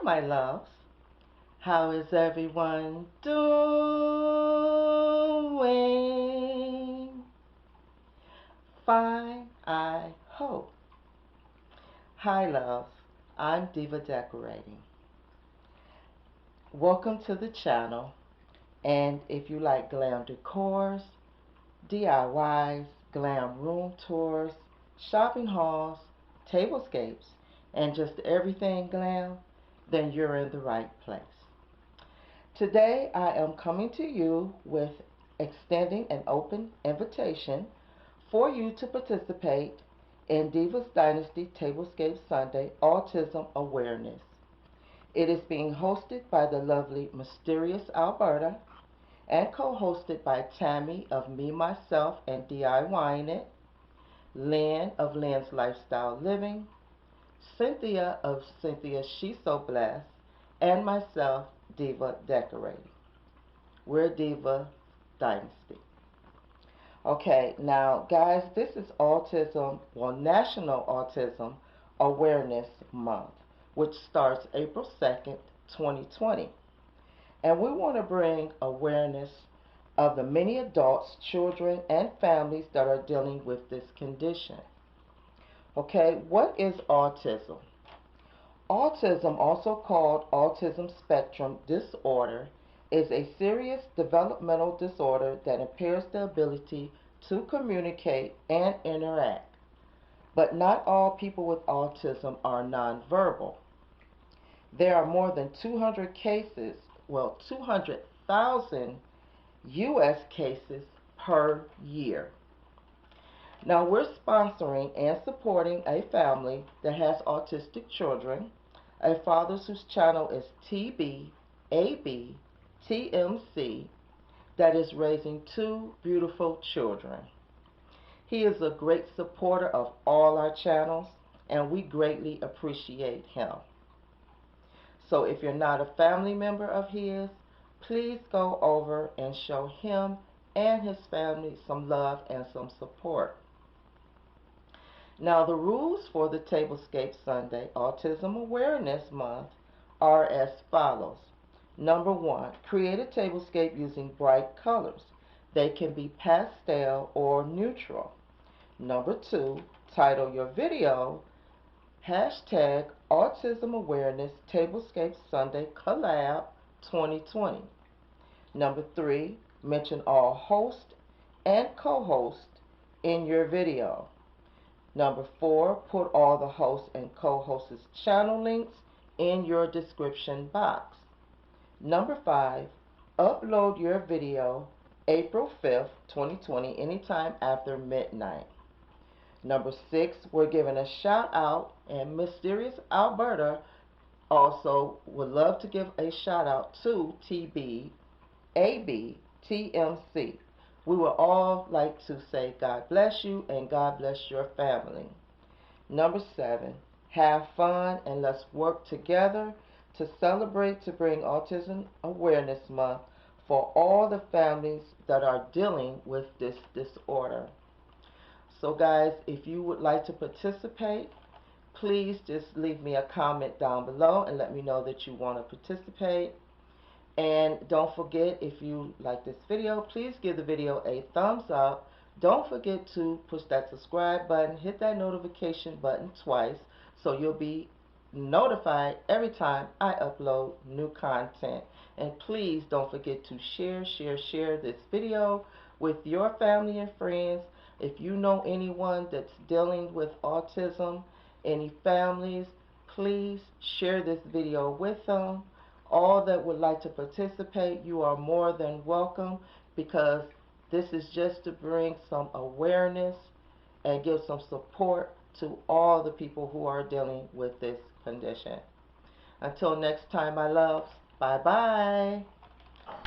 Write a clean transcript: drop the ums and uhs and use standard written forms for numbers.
my loves. How is everyone doing? Fine, I hope. Hi, loves. I'm Diva Decorating. Welcome to the channel. And if you like glam decors, DIYs, glam room tours, shopping hauls, tablescapes, and just everything glam, then you're in the right place. Today I am coming to you with extending an open invitation for you to participate in Diva's Dynasty Tablescape Sunday Autism Awareness. It is being hosted by the lovely Mysterious Alberta and co-hosted by Tammy of Me, Myself, and DIYing It, Lynn of Lynn's Lifestyle Living, Cynthia of Cynthia She's So Blessed, and myself, Diva Decorating. We're Diva Dynasty. Okay, now guys, this is National Autism Awareness Month, which starts April 2nd, 2020. And we want to bring awareness of the many adults, children, and families that are dealing with this condition. Okay, what is autism? Autism, also called autism spectrum disorder, is a serious developmental disorder that impairs the ability to communicate and interact. But not all people with autism are nonverbal. There are more than 200 cases, 200,000 U.S. cases per year. Now we're sponsoring and supporting a family that has autistic children, a father whose channel is TBABTMC, that is raising two beautiful children. He is a great supporter of all our channels, and we greatly appreciate him. So if you're not a family member of his, please go over and show him and his family some love and some support. Now the rules for the Tablescape Sunday Autism Awareness Month are as follows. Number 1, create a tablescape using bright colors. They can be pastel or neutral. Number 2, title your video Hashtag Autism Awareness Tablescape Sunday Collab 2020. Number 3, mention all hosts and co-hosts in your video. Number 4, put all the hosts and co-hosts' channel links in your description box. Number 5, upload your video April 5th, 2020, anytime after midnight. Number 6, we're giving a shout out, and Mysterious Alberta also would love to give a shout out to TBABTMC. We would all like to say God bless you and God bless your family. Number 7, have fun and let's work together to celebrate to bring Autism Awareness Month for all the families that are dealing with this disorder. So guys, if you would like to participate, please just leave me a comment down below and let me know that you want to participate. And don't forget, if you like this video, please give the video a thumbs up. Don't forget to push that subscribe button, hit that notification button twice so you'll be notified every time I upload new content. And please don't forget to share this video with your family and friends. If you know anyone that's dealing with autism, any families, please share this video with them. All that would like to participate, you are more than welcome, because this is just to bring some awareness and give some support to all the people who are dealing with this condition. Until next time, my loves, bye-bye.